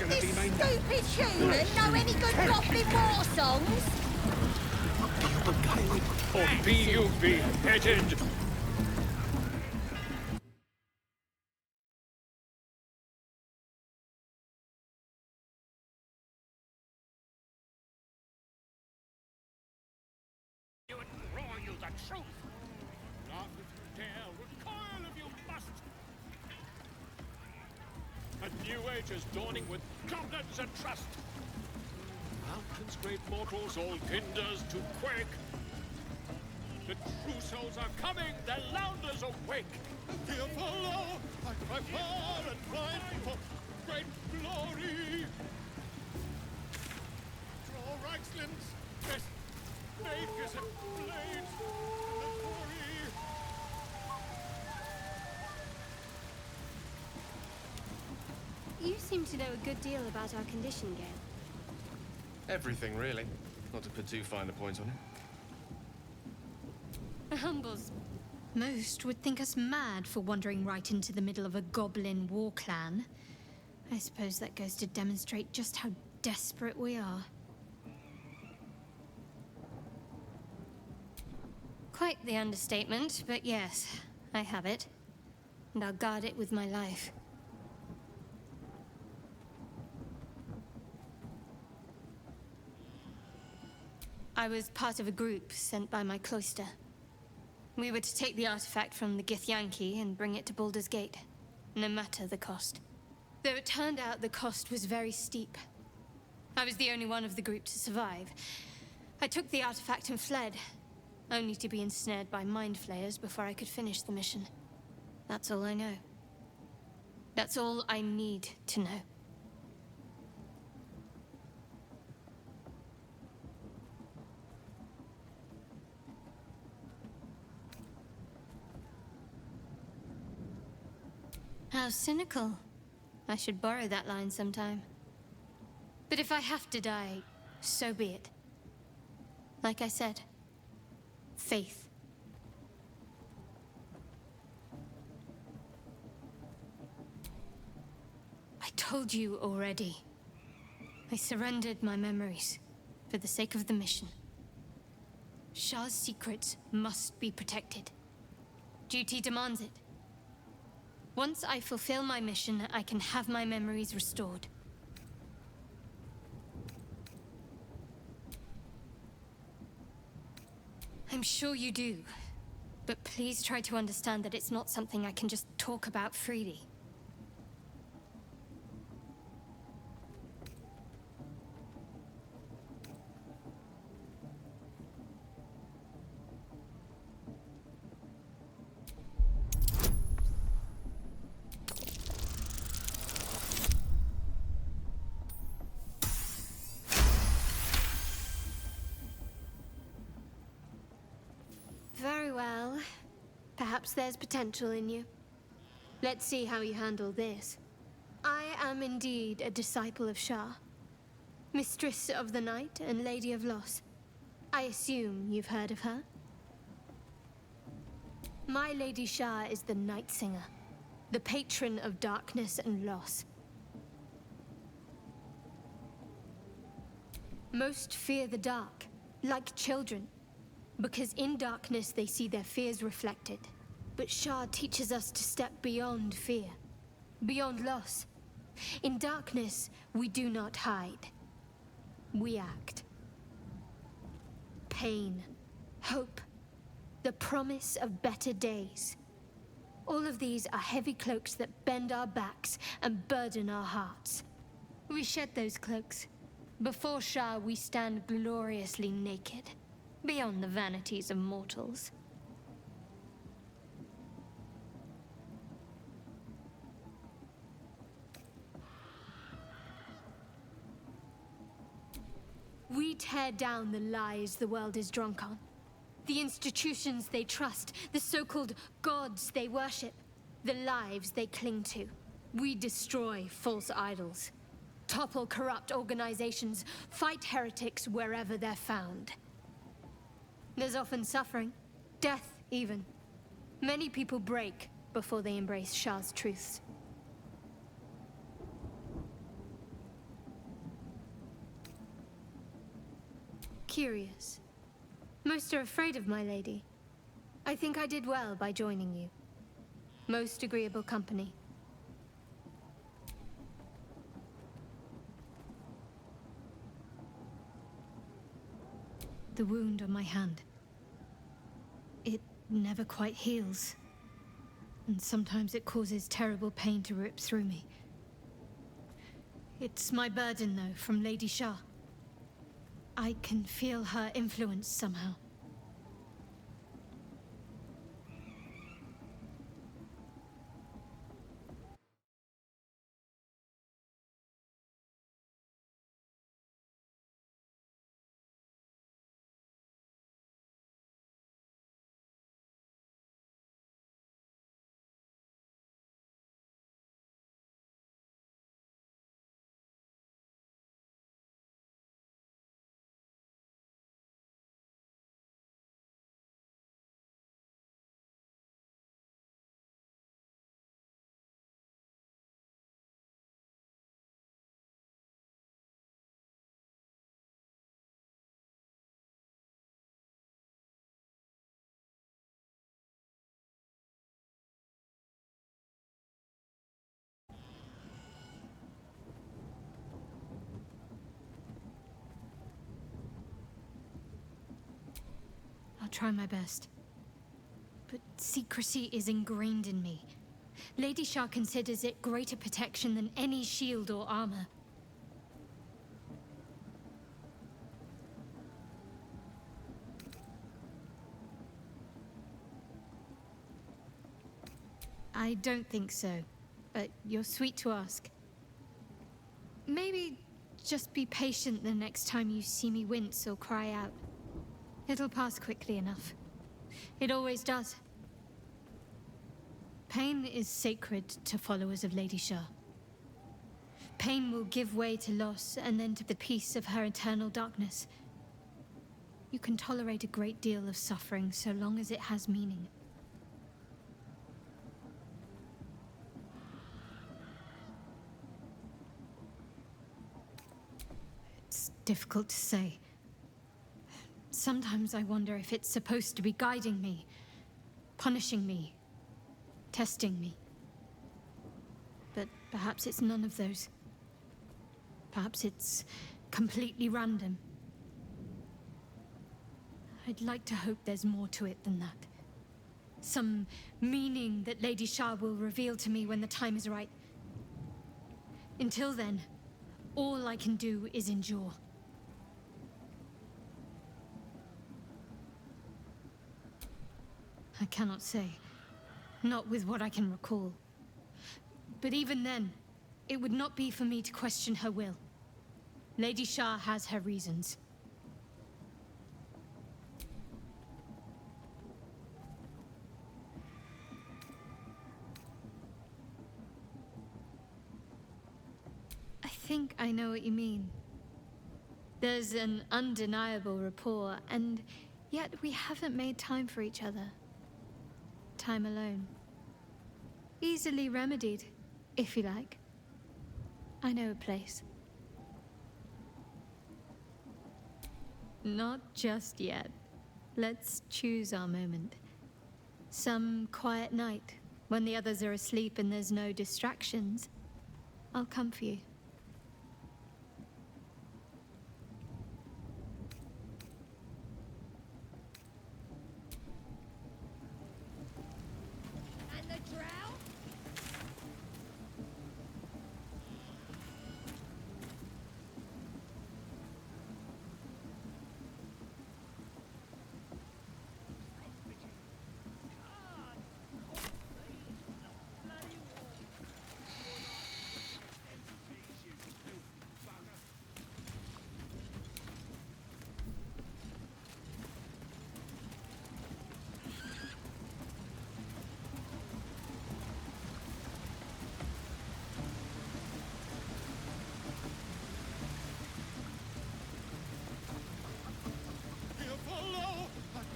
Let this stupid human know any good goblin war songs? Or be you beheaded! You would roar you the truth! Laugh if you dare, recoil if you must! A new age is dawning with goblins and trust! Mountains, great mortals, all kinders to quake! The true souls are coming, the Lounders awake! Fearful, oh, I cry far and wide for great glory! Draw Reichslands, best makers and blades, the glory! You seem to know a good deal about our condition, Gale. Everything, really. Not to put too fine a point on it. The Humbles. Most would think us mad for wandering right into the middle of a goblin war clan. I suppose that goes to demonstrate just how desperate we are. Quite the understatement, but yes, I have it. And I'll guard it with my life. I was part of a group sent by my cloister. We were to take the artifact from the Githyanki and bring it to Baldur's Gate, no matter the cost. Though it turned out the cost was very steep. I was the only one of the group to survive. I took the artifact and fled, only to be ensnared by mind flayers before I could finish the mission. That's all I know. That's all I need to know. How cynical. I should borrow that line sometime. But if I have to die, so be it. Like I said, faith. I told you already. I surrendered my memories for the sake of the mission. Shah's secrets must be protected. Duty demands it. Once I fulfill my mission, I can have my memories restored. I'm sure you do. But please try to understand that it's not something I can just talk about freely. Very well. Perhaps there's potential in you. Let's see how you handle this. I am indeed a disciple of Shah. Mistress of the Night and Lady of Loss. I assume you've heard of her? My Lady Shah is the Night Singer, the patron of darkness and loss. Most fear the dark, like children. Because in darkness they see their fears reflected. But Shah teaches us to step beyond fear, beyond loss. In darkness, we do not hide. We act. Pain, hope, the promise of better days. All of these are heavy cloaks that bend our backs and burden our hearts. We shed those cloaks. Before Shah, we stand gloriously naked. Beyond the vanities of mortals. We tear down the lies the world is drunk on. The institutions they trust, the so-called gods they worship, the lives they cling to. We destroy false idols, topple corrupt organizations, fight heretics wherever they're found. There's often suffering, death even. Many people break before they embrace Shah's truths. curious. Most are afraid of my lady. I think I did well by joining you. Most agreeable company. The wound on my hand. It never quite heals. And sometimes it causes terrible pain to rip through me. It's my burden, though, from Lady Shah. I can feel her influence somehow. I'll try my best. But secrecy is ingrained in me. Lady Shah considers it greater protection than any shield or armor. I don't think so, but you're sweet to ask. Maybe just be patient the next time you see me wince or cry out. It'll pass quickly enough. It always does. Pain is sacred to followers of Lady Shah. Pain will give way to loss and then to the peace of her eternal darkness. You can tolerate a great deal of suffering so long as it has meaning. It's difficult to say. Sometimes I wonder if it's supposed to be guiding me, punishing me, testing me. But perhaps it's none of those. Perhaps it's completely random. I'd like to hope there's more to it than that. Some meaning that Lady Shah will reveal to me when the time is right. Until then, all I can do is endure. I cannot say. Not with what I can recall. But even then, it would not be for me to question her will. Lady Shah has her reasons. I think I know what you mean. There's an undeniable rapport, and yet we haven't made time for each other. Time alone. Easily remedied, if you like. I know a place. Not just yet. Let's choose our moment. Some quiet night, when the others are asleep and there's no distractions, I'll come for you. And the drought?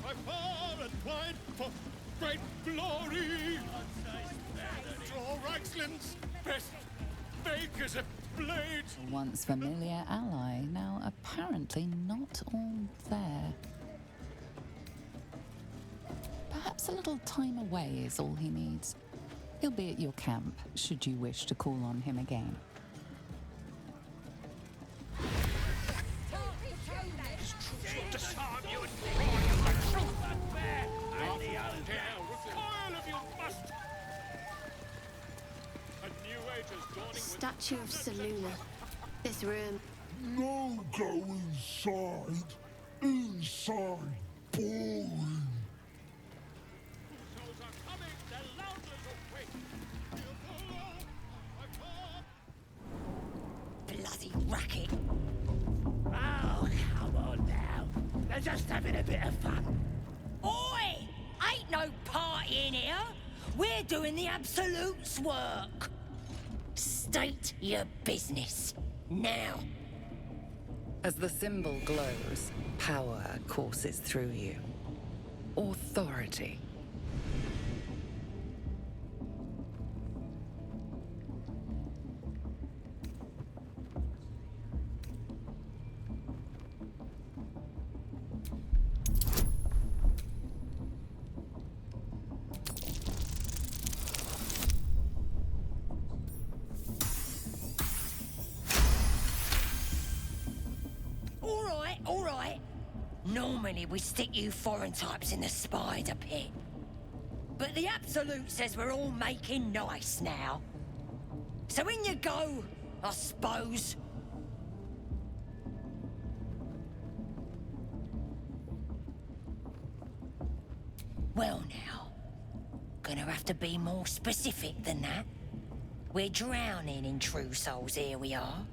By far and wide for great glory. Draw Reichsland's best bakers blades! A once familiar ally, now apparently not all there. Perhaps a little time away is all he needs. He'll be at your camp, should you wish to call on him again. Disarm you and broad you the truth unfair! And the dare recoil if you must! A new age is dawning with Statue of Seluna. This room. No go inside. Inside. Boring. souls are coming! The Louders awake! Bloody racket. Oh, come on now. They're just having a bit of fun. Oi! Ain't no party in here. We're doing the Absolute's work. State your business. Now. As the symbol glows, power courses through you. Authority. All right. Normally we stick you foreign types in the spider pit. But the Absolute says we're all making nice now. So in you go, I suppose. Well now, gonna have to be more specific than that. We're drowning in true souls, here we are.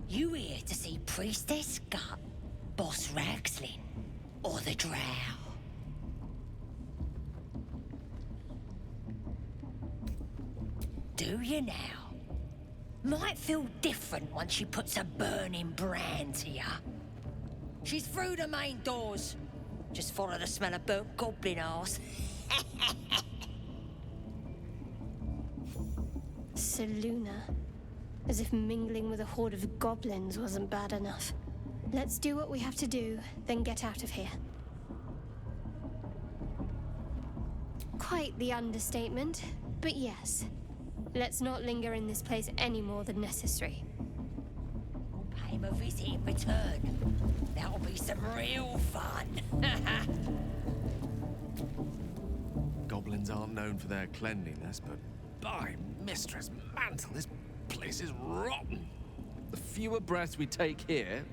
You here to see Priestess Gut, Boss Ragslin, or the Drow? Do you now? Might feel different once she puts a burning brand to ya. She's through the main doors. Just follow the smell of burnt goblin arse. Seluna. As if mingling with a horde of goblins wasn't bad enough. Let's do what we have to do, then get out of here. Quite the understatement, but yes. Let's not linger in this place any more than necessary. Pay him a visit in return. That'll be some real fun. Goblins aren't known for their cleanliness, but by Mistress Mantle, this place is rotten. The fewer breaths we take here,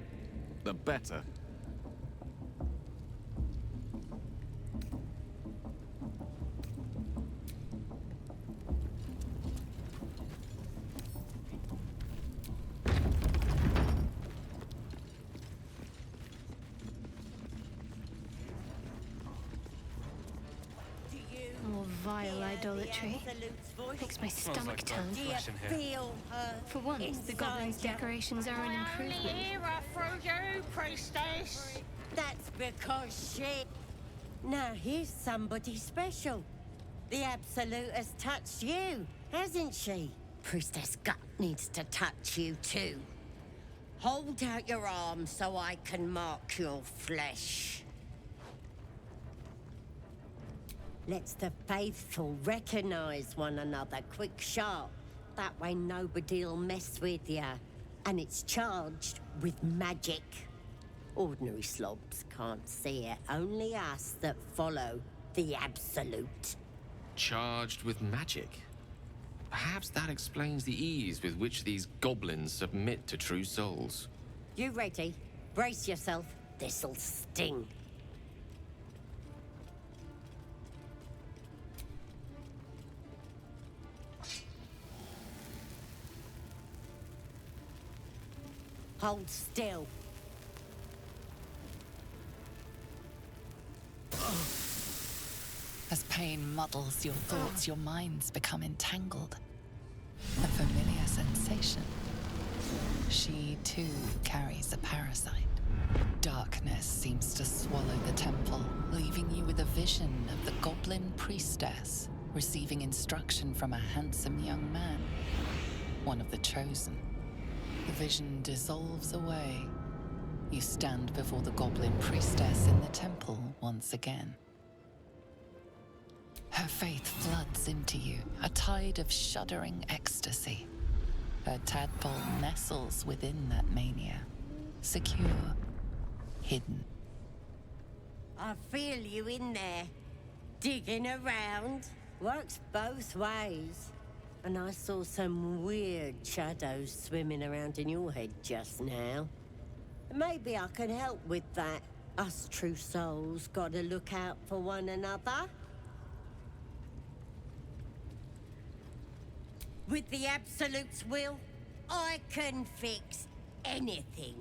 the better. More vile idolatry. Makes my stomach turn. For once, the goblins' decorations are an improvement. for you, priestess. That's because she... Now here's somebody special. The Absolute has touched you, hasn't she? Priestess Gut needs to touch you too. Hold out your arm so I can mark your flesh. Let's the faithful recognize one another quick sharp. That way nobody'll mess with ya. And it's charged with magic. Ordinary slobs can't see it, only us that follow the Absolute. Charged with magic. Perhaps that explains the ease with which these goblins submit to true souls. You ready? Brace yourself. This'll sting. Hold still. As pain muddles your thoughts, your minds become entangled. A familiar sensation. She, too, carries a parasite. Darkness seems to swallow the temple, leaving you with a vision of the goblin priestess receiving instruction from a handsome young man, one of the chosen. The vision dissolves away. You stand before the goblin priestess in the temple once again. Her faith floods into you, a tide of shuddering ecstasy. Her tadpole nestles within that mania, secure, hidden. I feel you in there, digging around. Works both ways. And I saw some weird shadows swimming around in your head just now. Maybe I can help with that. Us true souls gotta look out for one another. With the Absolute's will, I can fix anything.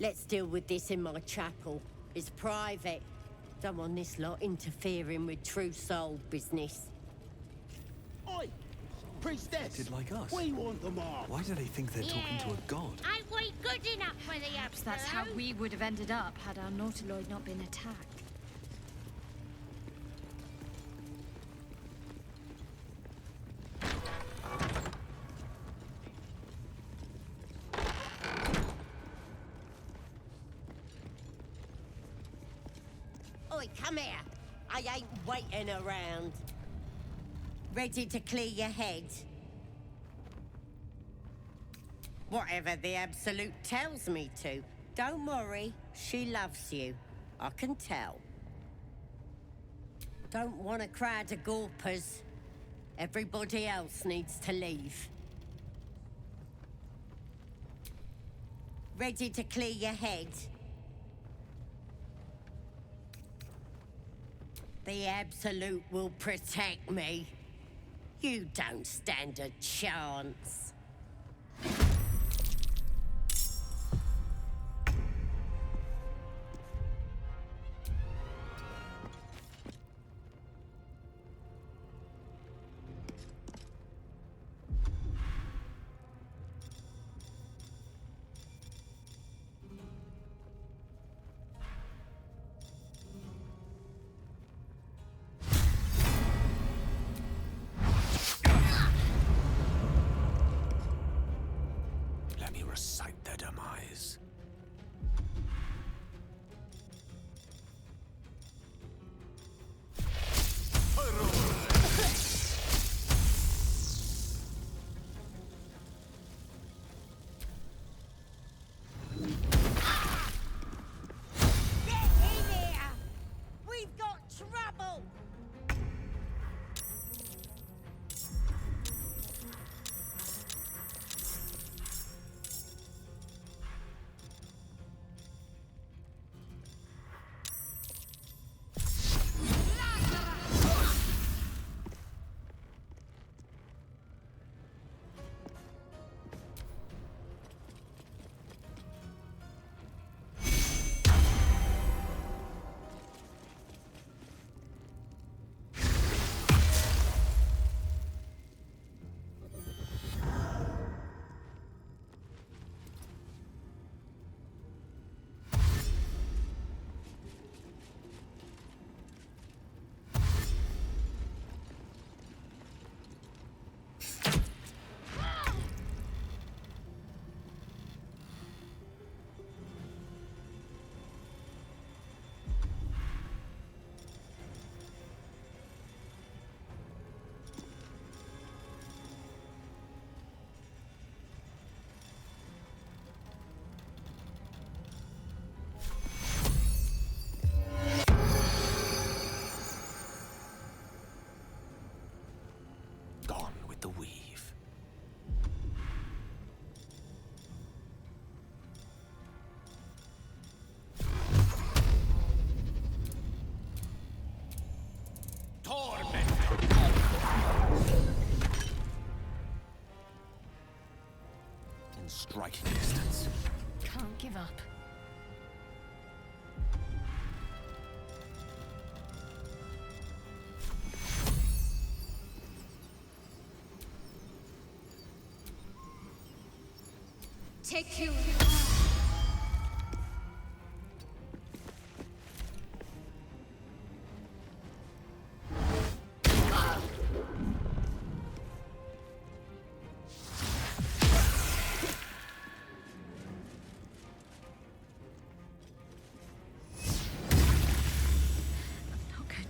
Let's deal with this in my chapel. It's private. Don't want this lot interfering with true soul business. Oi! Priestess! Acted like us. We want them all. Why do they think they're talking to a god? Ain't we good enough for the Absolute? That's how we would have ended up had our Nautiloid not been attacked. Oi, come here. I ain't waiting around. Ready to clear your head? Whatever the Absolute tells me to. Don't worry, she loves you. I can tell. Don't want a crowd of gawpers. Everybody else needs to leave. Ready to clear your head? The Absolute will protect me. You don't stand a chance. Let me recite their demise. Get in here! We've got trouble! Gone with the weave. In striking distance. Can't give up. Take you.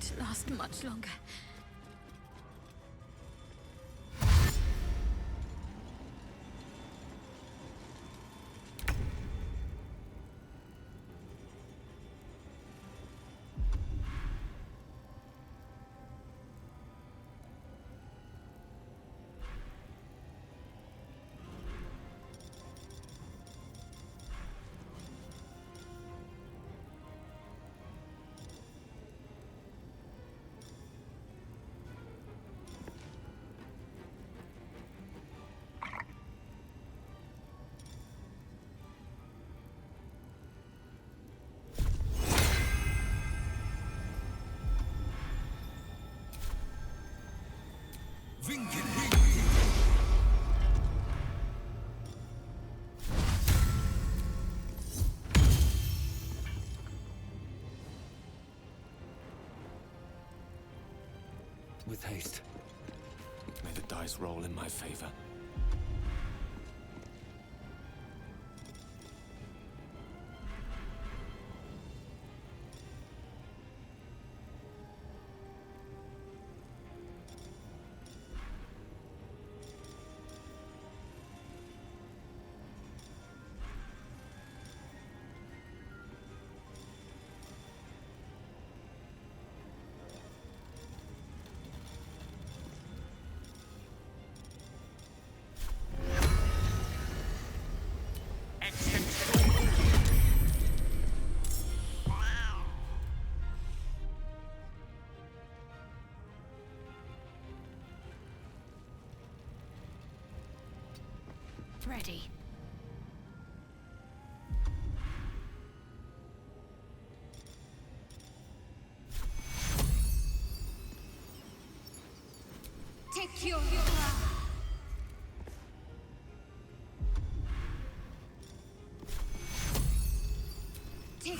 to last much longer. With haste. May the dice roll in my favor. Ready. Take your Take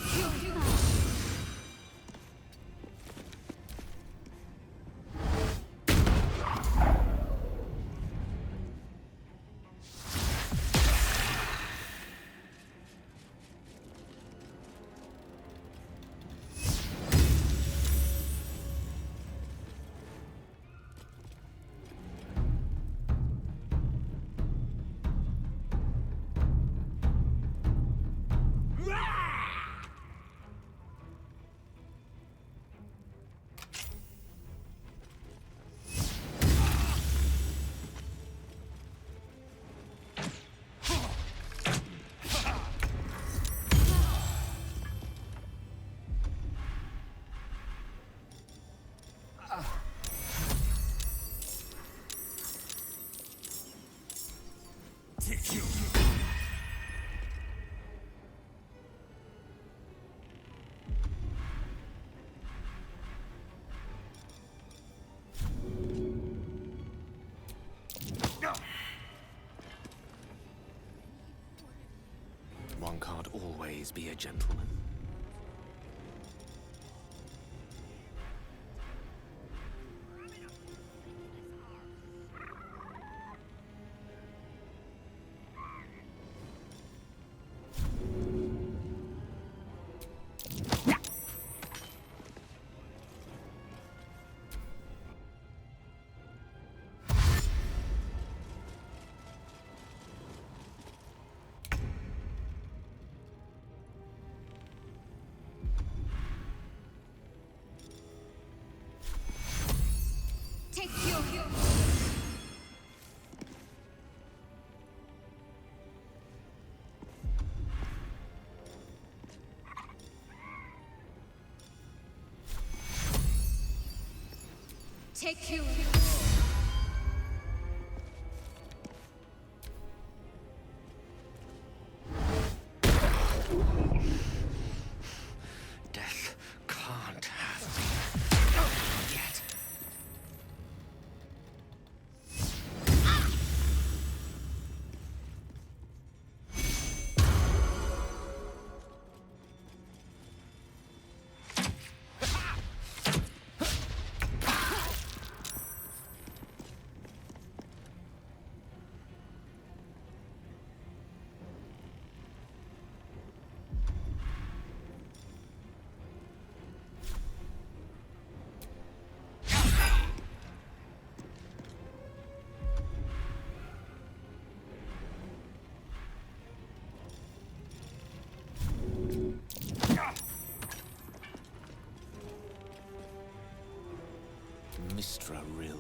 your One can't always be a gentleman. Take your Take your Death can't have me yet. Mistra Rill.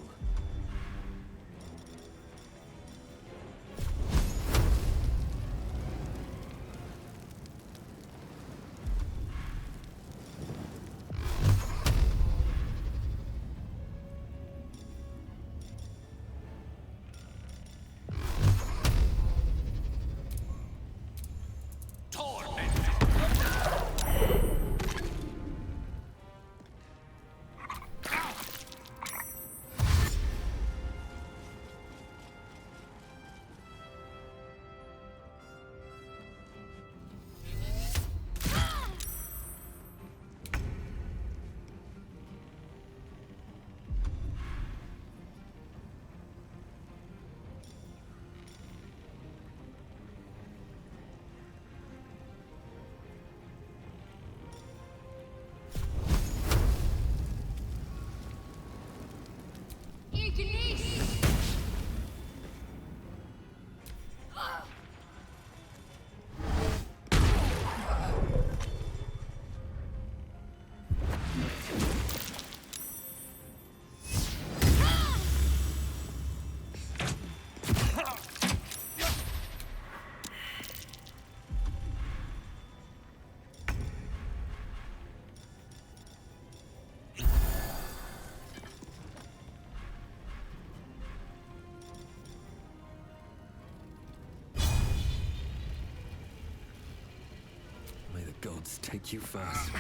May the gods take you first.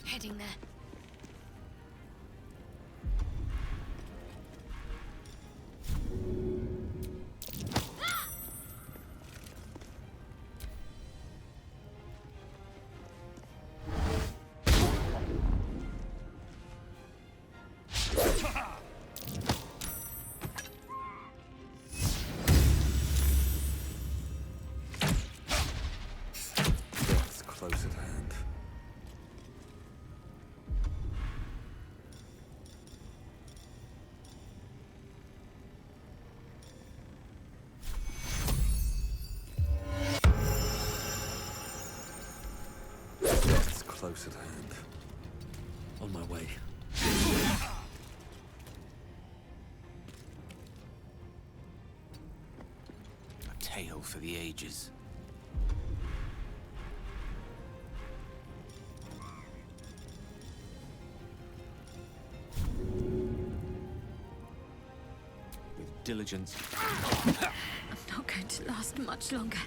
Heading there. Death's close at hand. Death's close at hand. On my way. A tale for the ages. With diligence. I'm not going to last much longer.